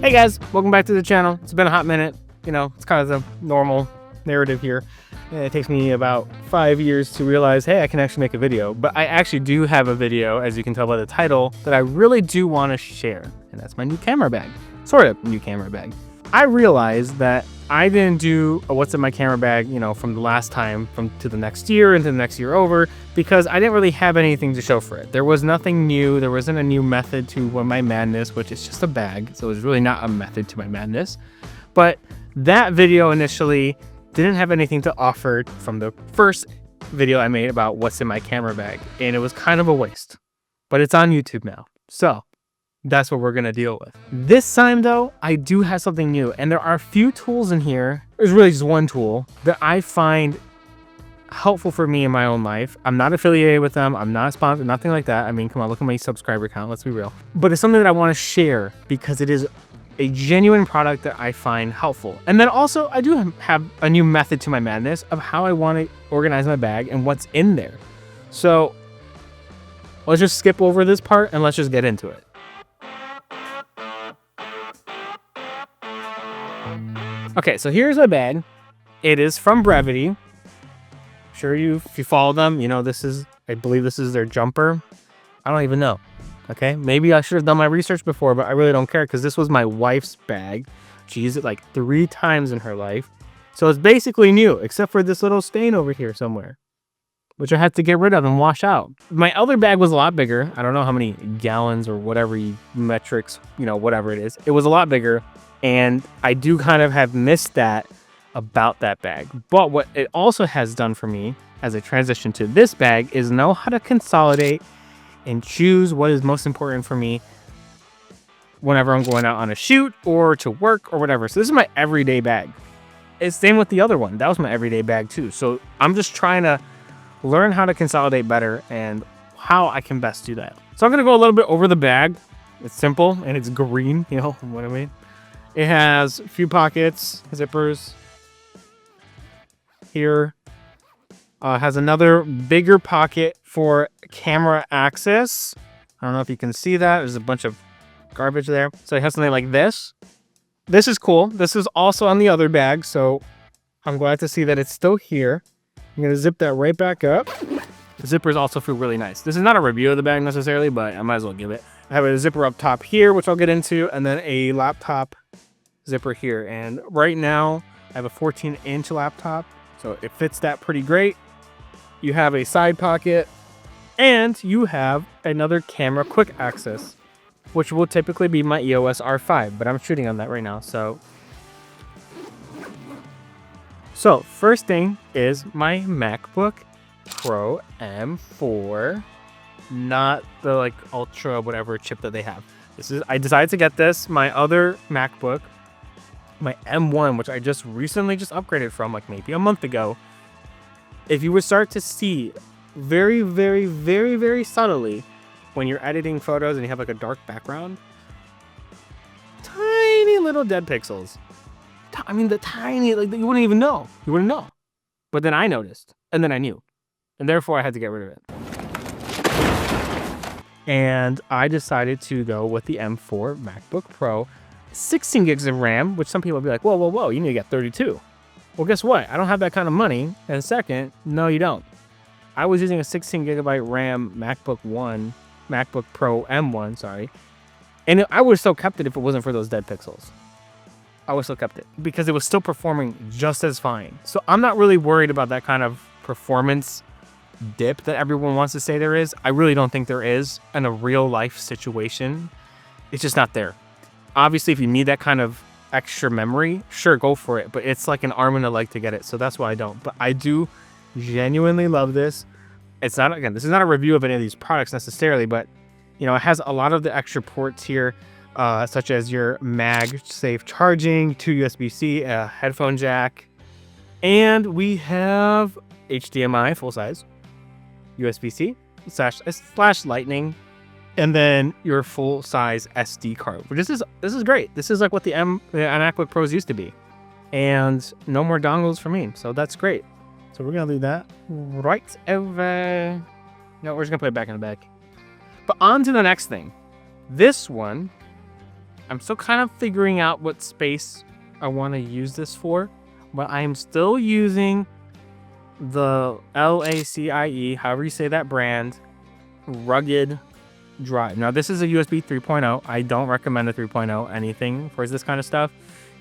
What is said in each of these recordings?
Hey guys, welcome back to the channel. It's been a hot minute. You know, it's kind of the normal narrative here. It takes me about 5 years to realize, hey, I can actually make a video. But I actually do have a video, as you can tell by the title, that I really do want to share. And that's my new camera bag. Sort of new camera bag. I realized that I didn't do a what's in my camera bag, you know, from the last time to the next year and to the next year over, because I didn't really have anything to show for it. There was nothing new. There wasn't a new method to my madness, which is just a bag. So it's really not a method to my madness. But that video initially didn't have anything to offer from the first video I made about what's in my camera bag. And it was kind of a waste, but it's on YouTube now. So that's what we're gonna deal with. This time though, I do have something new, and there are a few tools in here. There's really just one tool that I find helpful for me in my own life. I'm not affiliated with them. I'm not sponsored, nothing like that. I mean, come on, look at my subscriber count, let's be real. But it's something that I wanna share because it is a genuine product that I find helpful. And then also, I do have a new method to my madness of how I wanna organize my bag and what's in there. So let's just skip over this part and let's just get into it. Okay, so here's my bag. It is from Brevite. I'm sure if you follow them, you know I believe this is their jumper. I don't even know. Okay, maybe I should have done my research before, but I really don't care because this was my wife's bag. She used it like 3 times in her life. So it's basically new, except for this little stain over here somewhere, which I had to get rid of and wash out. My other bag was a lot bigger. I don't know how many gallons or whatever metrics, you know, whatever it is. It was a lot bigger. And I do kind of have missed that about that bag. But what it also has done for me as a transition to this bag is know how to consolidate and choose what is most important for me whenever I'm going out on a shoot or to work or whatever. So this is my everyday bag. It's same with the other one. That was my everyday bag too. So I'm just trying to learn how to consolidate better and how I can best do that. So I'm going to go a little bit over the bag. It's simple and it's green, you know what I mean? It has a few pockets, zippers here. Has another bigger pocket for camera access. I don't know if you can see that. There's a bunch of garbage there. So it has something like this. This is cool. This is also on the other bag, so I'm glad to see that it's still here. I'm gonna zip that right back up. The zippers also feel really nice. This is not a review of the bag necessarily, but I might as well give it. I have a zipper up top here, which I'll get into, and then a laptop zipper here. And right now I have a 14-inch laptop, so it fits that pretty great. You have a side pocket and you have another camera quick access, which will typically be my EOS R5, but I'm shooting on that right now. So first thing is my MacBook Pro M4, not the like ultra whatever chip that they have. I decided to get this. My other MacBook, my M1, which I just recently upgraded from like maybe a month ago. If you would start to see very, very, very, very subtly when you're editing photos and you have like a dark background, tiny little dead pixels. I mean, the tiny, like you wouldn't even know. You wouldn't know. But then I noticed, and then I knew, and therefore I had to get rid of it. And I decided to go with the M4 MacBook Pro, 16 gigs of RAM, which some people will be like, whoa, whoa, whoa, you need to get 32. Well, guess what? I don't have that kind of money. And second, no, you don't. I was using a 16 gigabyte RAM MacBook Pro M1, sorry. And I would have still kept it if it wasn't for those dead pixels. I would have still kept it because it was still performing just as fine. So I'm not really worried about that kind of performance dip that everyone wants to say there is. I really don't think there is in a real life situation. It's just not there. Obviously, if you need that kind of extra memory, sure, go for it. But it's like an arm and a leg to get it. So that's why I don't. But I do genuinely love this. It's not, again, this is not a review of any of these products necessarily, but you know, it has a lot of the extra ports here, such as your MagSafe charging, 2 USB-C, a headphone jack, and we have HDMI full size, USB-C slash Lightning, and then your full size SD card. This is great. This is like what the MacBook Pros used to be, and no more dongles for me. So that's great. So we're gonna leave that right over. No, we're just gonna put it back in the back. But on to the next thing. This one I'm still kind of figuring out what space I want to use this for, but I'm still using the LACIE, however you say that brand, rugged drive. Now this is a USB 3.0. I don't recommend a 3.0 anything for this kind of stuff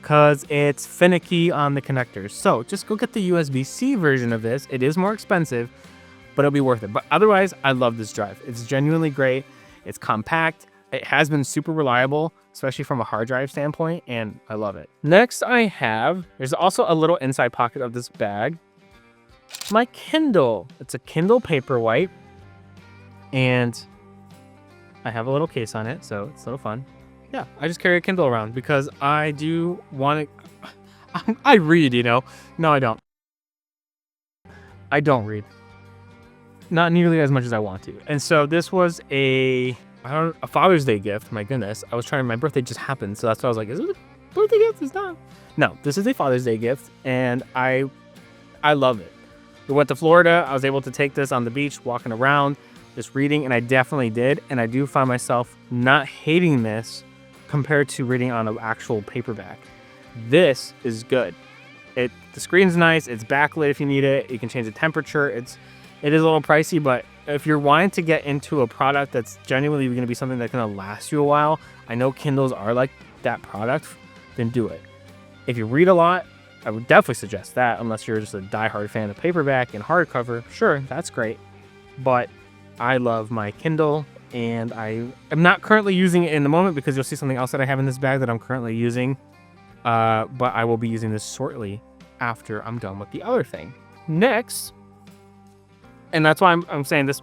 because it's finicky on the connectors. So just go get the USB-C version of this. It is more expensive, but it'll be worth it. But otherwise, I love this drive. It's genuinely great. It's compact. It has been super reliable, especially from a hard drive standpoint, and I love it. Next there's also a little inside pocket of this bag. My Kindle. It's a Kindle Paperwhite, and I have a little case on it, so it's a little fun. Yeah, I just carry a Kindle around because I do want to... I read, you know? No, I don't. I don't read. Not nearly as much as I want to. And so this was a Father's Day gift. My goodness. My birthday just happened, so that's why I was like, is it a birthday gift? It's not. No, this is a Father's Day gift, and I love it. We went to Florida. I was able to take this on the beach, walking around, just reading, and I definitely did. And I do find myself not hating this compared to reading on an actual paperback. This is good. The screen's nice. It's backlit if you need it. You can change the temperature. It is a little pricey, but if you're wanting to get into a product that's genuinely going to be something that's going to last you a while, I know Kindles are like that product, then do it. If you read a lot, I would definitely suggest that, unless you're just a diehard fan of paperback and hardcover. Sure, that's great. But I love my Kindle, and I am not currently using it in the moment because you'll see something else that I have in this bag that I'm currently using. But I will be using this shortly after I'm done with the other thing. Next, and that's why I'm saying this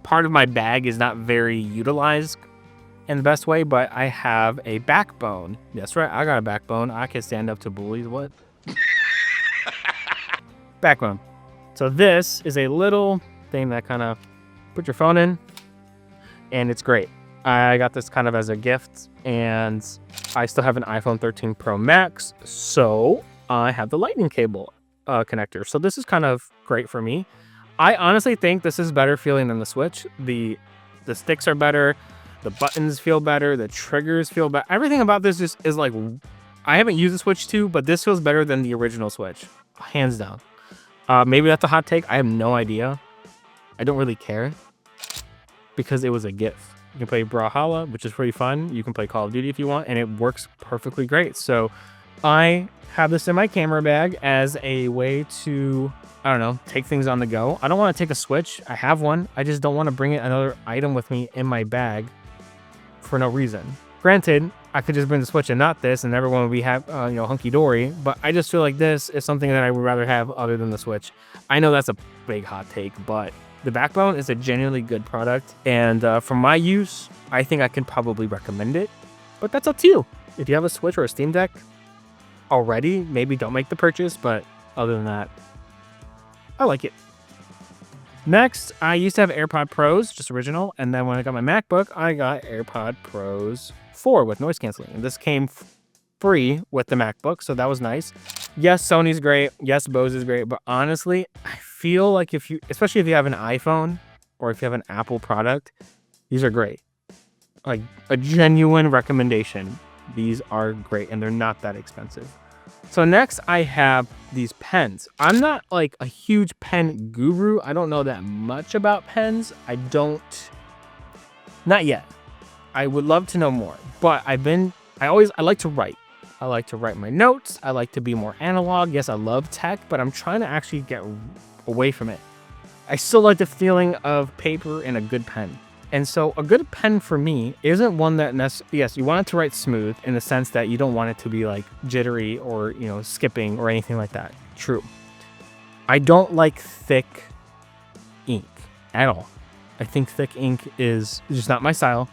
part of my bag is not very utilized in the best way, but I have a backbone. That's right, I got a backbone. I can stand up to bullies. What? Backbone. So this is a little thing that kind of put your phone in, and it's great. I got this kind of as a gift, and I still have an iPhone 13 Pro Max, so I have the lightning cable connector. So this is kind of great for me. I honestly think this is better feeling than the Switch. The sticks are better, the buttons feel better, the triggers feel better. Everything about this is like, I haven't used the Switch 2, but this feels better than the original Switch, hands down. Maybe that's a hot take. I have no idea. I don't really care because it was a gift. You can play Brawlhalla, which is pretty fun. You can play Call of Duty if you want, and it works perfectly great. So I have this in my camera bag as a way to, I don't know, take things on the go. I don't want to take a Switch. I have one. I just don't want to bring another item with me in my bag for no reason. Granted, I could just bring the Switch and not this, and everyone would be hunky-dory, but I just feel like this is something that I would rather have other than the Switch. I know that's a big hot take, but the backbone is a genuinely good product, and for my use, I think I can probably recommend it, but that's up to you. If you have a Switch or a Steam Deck already, maybe don't make the purchase, but other than that, I like it. Next, I used to have AirPod Pros, just original, and then when I got my MacBook, I got AirPod Pros 4 with noise canceling, and this came free with the MacBook, so that was nice. Yes, Sony's great. Yes, Bose is great, but honestly, I feel like especially if you have an iPhone or if you have an Apple product, these are great. Like a genuine recommendation. These are great, and they're not that expensive. So next, I have these pens. I'm not like a huge pen guru. I don't know that much about pens. Not yet. I would love to know more, but I like to write. I like to write my notes. I like to be more analog. Yes, I love tech, but I'm trying to actually get away from it. I still like the feeling of paper and a good pen. And so a good pen for me isn't one that yes, you want it to write smooth in the sense that you don't want it to be like jittery or, skipping or anything like that. True. I don't like thick ink at all. I think thick ink is just not my style.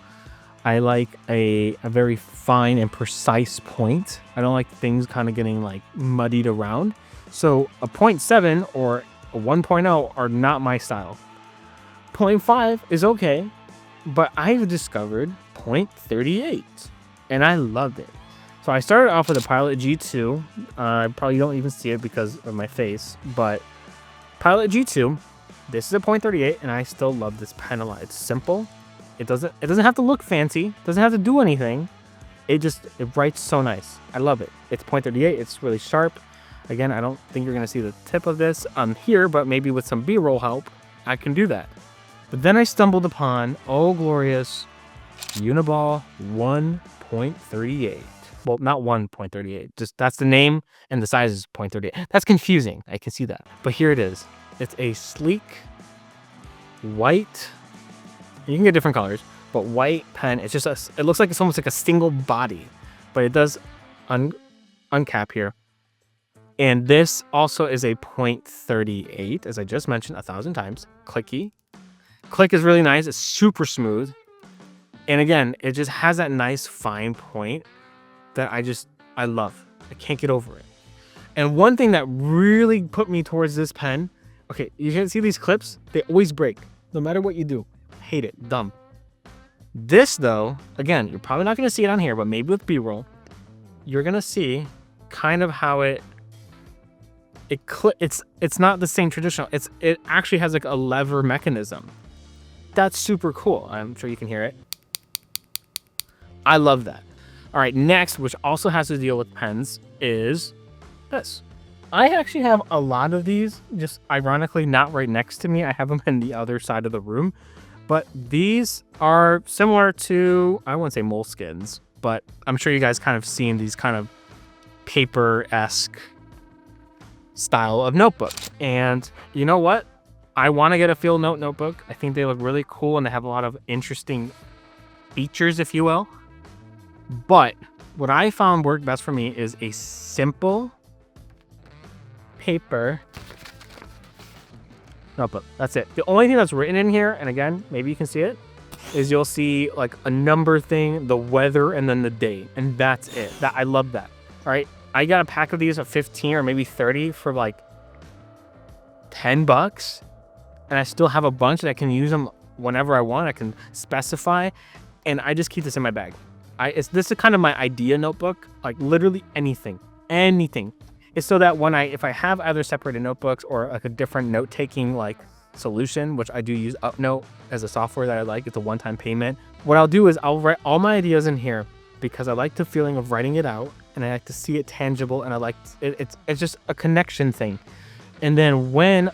I like a very fine and precise point. I don't like things kind of getting like muddied around. So a 0.7 or a 1.0 are not my style. 0.5 is okay, but I've discovered 0.38 and I loved it. So I started off with a Pilot G2. I probably don't even see it because of my face, but Pilot G2, this is a 0.38 and I still love this pen a lot. It's simple. It doesn't have to look fancy. It doesn't have to do anything. it writes so nice. I love it. It's 0.38. It's really sharp. Again, I don't think you're going to see the tip of this on here, but maybe with some B-roll help, I can do that. But then I stumbled upon, oh glorious, Uniball 1.38. Well, not 1.38. Just that's the name, and the size is 0.38. That's confusing. I can see that. But here it is. It's a sleek, white, you can get different colors, but white pen. It's just it looks like it's almost like a single body, but it does uncap here. And this also is a 0.38, as I just mentioned 1,000 times. Clicky. Click is really nice. It's super smooth. And again, it just has that nice fine point that I love. I can't get over it. And one thing that really put me towards this pen, okay, you can see these clips, they always break, no matter what you do. Hate it, dumb. This though, again, you're probably not gonna see it on here, but maybe with B-roll, you're gonna see kind of how it's not the same traditional. It actually has like a lever mechanism. That's super cool. I'm sure you can hear it. I love that. All right, next, which also has to deal with pens, is this. I actually have a lot of these, just ironically not right next to me. I have them in the other side of the room. But these are similar to, I wouldn't say moleskins, but I'm sure you guys kind of seen these kind of paper-esque style of notebook. And you know what? I want to get a field note notebook. I think they look really cool and they have a lot of interesting features, if you will. But what I found worked best for me is a simple paper notebook. That's it. The only thing that's written in here, and again, maybe you can see it, is you'll see like a number thing, the weather, and then the date. And that's it. I love that. All right. I got a pack of these of 15 or maybe 30 for like $10. And I still have a bunch that I can use them whenever I want. I can specify. And I just keep this in my bag. This is kind of my idea notebook, like literally anything. It's so that if I have either separated notebooks or like a different note-taking like solution, which I do use UpNote as a software that I like, it's a one-time payment. What I'll do is I'll write all my ideas in here because I like the feeling of writing it out and I like to see it tangible and I like it's just a connection thing. And then when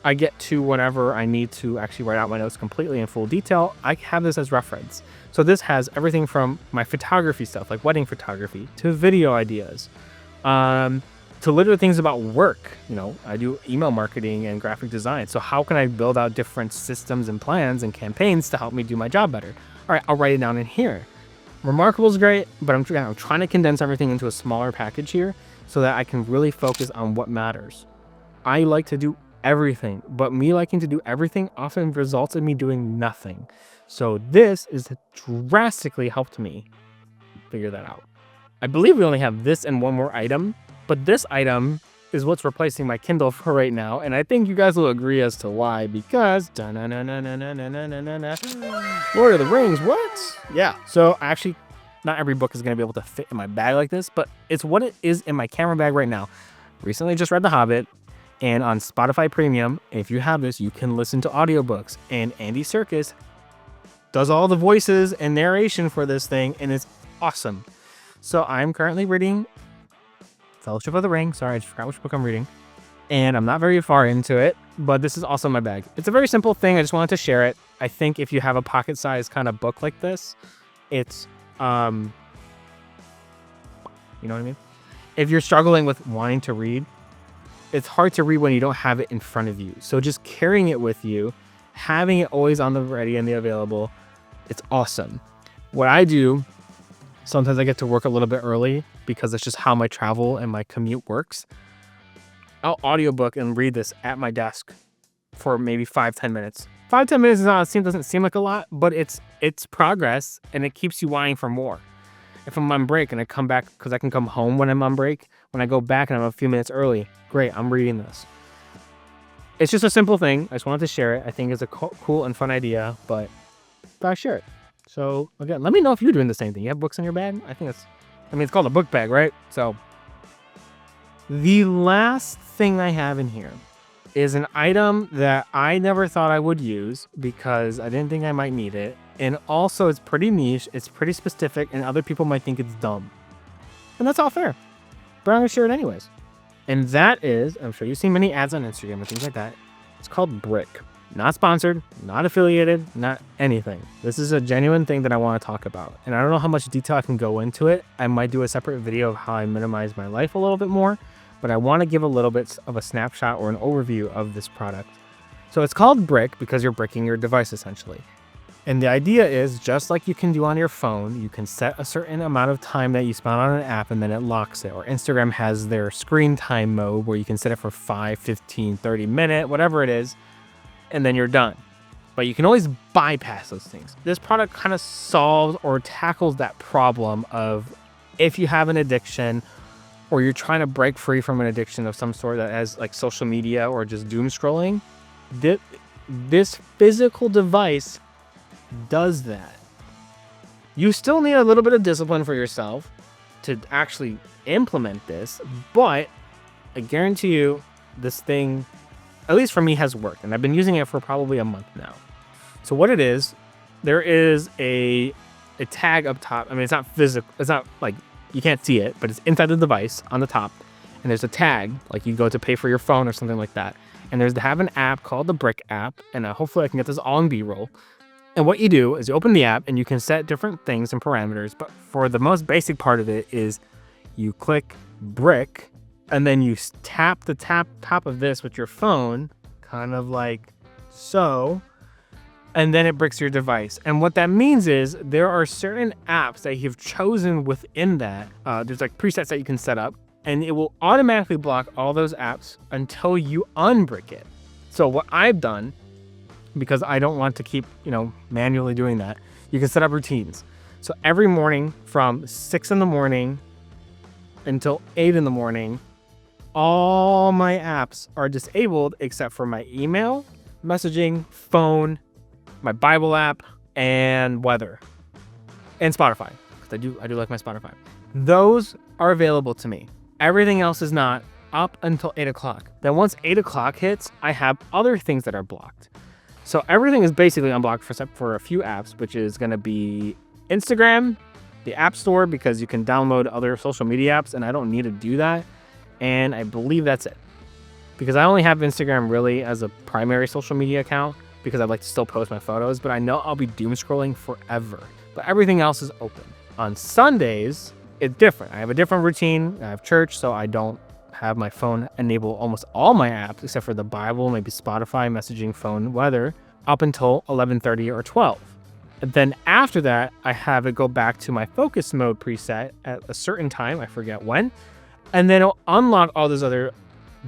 I get to whenever I need to actually write out my notes completely in full detail, I have this as reference. So this has everything from my photography stuff, like wedding photography, to video ideas, to literally things about work. You know, I do email marketing and graphic design. So how can I build out different systems and plans and campaigns to help me do my job better? All right, I'll write it down in here. Remarkable is great, but I'm trying to condense everything into a smaller package here so that I can really focus on what matters. I like to do everything, but me liking to do everything often results in me doing nothing. So this is drastically helped me figure that out. I believe we only have this and one more item, but this item is what's replacing my Kindle for right now. And I think you guys will agree as to why, because Lord of the Rings, what? Yeah. So actually, not every book is going to be able to fit in my bag like this, but it's what it is in my camera bag right now. Recently just read The Hobbit. And on Spotify Premium, if you have this, you can listen to audiobooks. And Andy Serkis does all the voices and narration for this thing, and it's awesome. So I'm currently reading Fellowship of the Ring. Sorry, I just forgot which book I'm reading. And I'm not very far into it, but this is also my bag. It's a very simple thing. I just wanted to share it. I think if you have a pocket-sized kind of book like this, it's, you know what I mean? If you're struggling with wanting to read, it's hard to read when you don't have it in front of you. So just carrying it with you, having it always on the ready and the available, it's awesome. What I do, sometimes I get to work a little bit early because it's just how my travel and my commute works. I'll audiobook and read this at my desk for maybe 5-10 minutes. 5-10 minutes doesn't seem like a lot, but it's progress and it keeps you wanting for more. If I'm on break and I come back, because I can come home when I'm on break, when I go back and I'm a few minutes early, great, I'm reading this. It's just a simple thing. I just wanted to share it. I think it's a cool and fun idea, but I share it. So again, let me know if you're doing the same thing. You have books in your bag? It's called a book bag, right? So the last thing I have in here is an item that I never thought I would use because I didn't think I might need it. And also it's pretty niche, it's pretty specific, and other people might think it's dumb. And that's all fair. But I'm gonna share it anyways. And that is, I'm sure you've seen many ads on Instagram and things like that. It's called Brick. Not sponsored, not affiliated, not anything. This is a genuine thing that I want to talk about. And I don't know how much detail I can go into it. I might do a separate video of how I minimize my life a little bit more, but I want to give a little bit of a snapshot or an overview of this product. So it's called Brick because you're bricking your device essentially. And the idea is, just like you can do on your phone, you can set a certain amount of time that you spend on an app and then it locks it. Or Instagram has their screen time mode where you can set it for 5, 15, 30 minutes, whatever it is, and then you're done. But you can always bypass those things. This product kind of solves or tackles that problem of if you have an addiction or you're trying to break free from an addiction of some sort that has like social media or just doom scrolling, this physical device does that. You still need a little bit of discipline for yourself to actually implement this, but I guarantee you this thing, at least for me, has worked, and I've been using it for probably a month now. So what it is, there is a tag up top. I mean, it's not physical, it's not like you can't see it, but it's inside the device on the top, and there's a tag like you go to pay for your phone or something like that, and they have an app called the Brick app, and hopefully I can get this all in B-roll. And what you do is you open the app and you can set different things and parameters. But for the most basic part of it is you click Brick and then you tap the top of this with your phone, kind of like so, and then it bricks your device. And what that means is there are certain apps that you've chosen within that. There's like presets that you can set up, and it will automatically block all those apps until you unbrick it. So what I've done, because I don't want to keep, manually doing that, you can set up routines. So every morning from 6 in the morning until 8 in the morning, all my apps are disabled except for my email, messaging, phone, my Bible app, and weather, and Spotify, because I do like my Spotify. Those are available to me. Everything else is not, up until 8 o'clock. Then once 8 o'clock hits, I have other things that are blocked. So everything is basically unblocked except for a few apps, which is going to be Instagram, the App Store, because you can download other social media apps, and I don't need to do that. And I believe that's it. Because I only have Instagram really as a primary social media account because I like to still post my photos, but I know I'll be doom scrolling forever. But everything else is open. On Sundays, it's different. I have a different routine. I have church, so I don't have my phone enable almost all my apps except for the Bible, maybe Spotify, messaging, phone, weather, up until 11:30 or 12. And then after that, I have it go back to my focus mode preset at a certain time, I forget when, and then it'll unlock all those other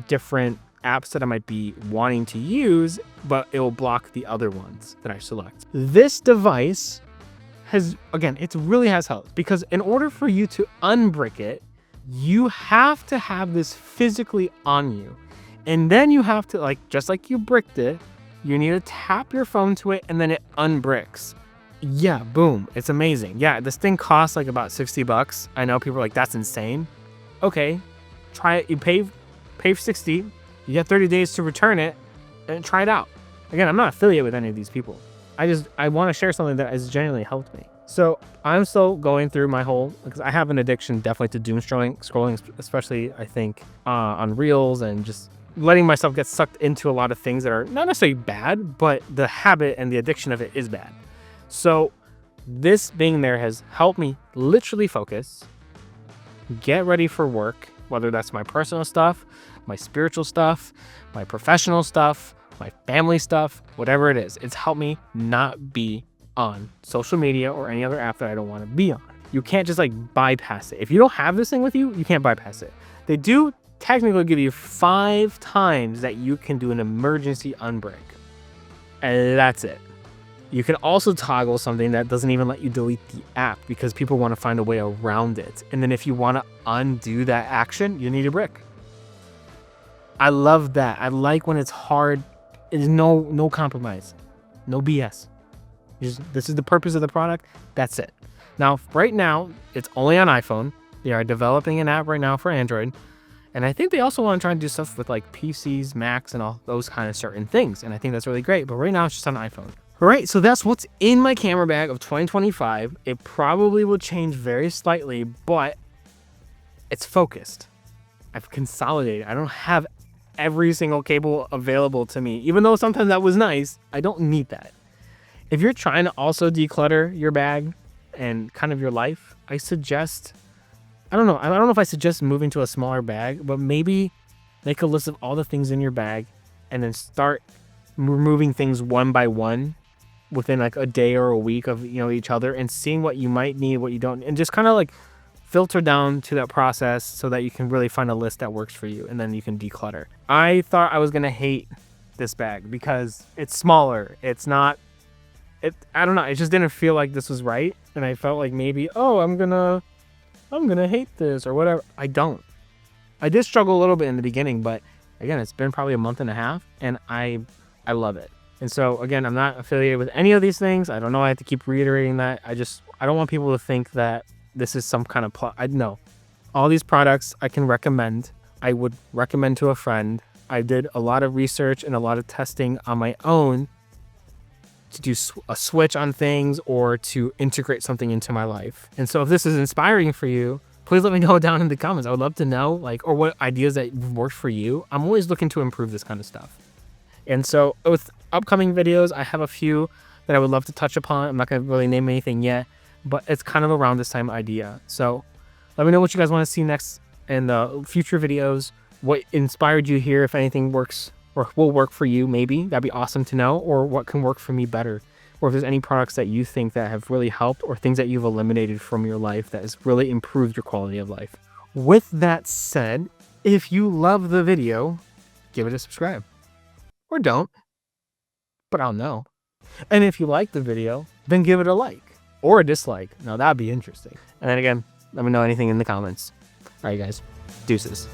different apps that I might be wanting to use, but it will block the other ones that I select. This device it really has helped, because in order for you to unbrick it, you have to have this physically on you. And then you have to, just like you bricked it, you need to tap your phone to it and then it unbricks. Yeah, boom. It's amazing. Yeah, this thing costs like about $60. I know people are like, that's insane. Okay, try it. You pay for 60. You get 30 days to return it and try it out. Again, I'm not affiliated with any of these people. I want to share something that has genuinely helped me. So I'm still going through my whole, because I have an addiction definitely to doom scrolling, especially I think on Reels, and just letting myself get sucked into a lot of things that are not necessarily bad, but the habit and the addiction of it is bad. So this being there has helped me literally focus, get ready for work, whether that's my personal stuff, my spiritual stuff, my professional stuff, my family stuff, whatever it is. It's helped me not be on social media or any other app that I don't want to be on. You can't just bypass it. If you don't have this thing with you, you can't bypass it. They do technically give you 5 times that you can do an emergency unbreak. And that's it. You can also toggle something that doesn't even let you delete the app because people want to find a way around it. And then if you want to undo that action, you need a brick. I love that. I like when it's hard. There's no compromise. No BS. This is the purpose of the product. That's it. Now, right now, it's only on iPhone. They are developing an app right now for Android. And I think they also want to try and do stuff with PCs, Macs, and all those kind of certain things. And I think that's really great. But right now, it's just on iPhone. All right, so that's what's in my camera bag of 2025. It probably will change very slightly, but it's focused. I've consolidated. I don't have every single cable available to me. Even though sometimes that was nice, I don't need that. If you're trying to also declutter your bag and kind of your life, I suggest, I don't know if I suggest moving to a smaller bag, but maybe make a list of all the things in your bag and then start removing things one by one within like a day or a week of, you know, each other, and seeing what you might need, what you don't, and just kind of like filter down to that process so that you can really find a list that works for you, and then you can declutter. I thought I was gonna hate this bag because it's smaller. It's not, I don't know, it just didn't feel like this was right, and I felt like maybe, oh, I'm gonna hate this or whatever. I don't. I did struggle a little bit in the beginning, but again, it's been probably a month and a half, and I love it. And so again, I'm not affiliated with any of these things. I don't know. I have to keep reiterating that. I don't want people to think that this is some kind of plot. I know all these products I can recommend. I would recommend to a friend. I did a lot of research and a lot of testing on my own to do a switch on things or to integrate something into my life. And so if this is inspiring for you, please let me know down in the comments. I would love to know, like, or what ideas that work for you. I'm always looking to improve this kind of stuff. And so with upcoming videos, I have a few that I would love to touch upon. I'm not going to really name anything yet, but it's kind of around this time idea. So let me know what you guys want to see next in the future videos. What inspired you here, if anything works or will work for you, maybe. That'd be awesome to know. Or what can work for me better. Or if there's any products that you think that have really helped, or things that you've eliminated from your life that has really improved your quality of life. With that said, if you love the video, give it a subscribe. Or don't, but I'll know. And if you like the video, then give it a like or a dislike. Now that'd be interesting. And then again, let me know anything in the comments. All right, guys, deuces.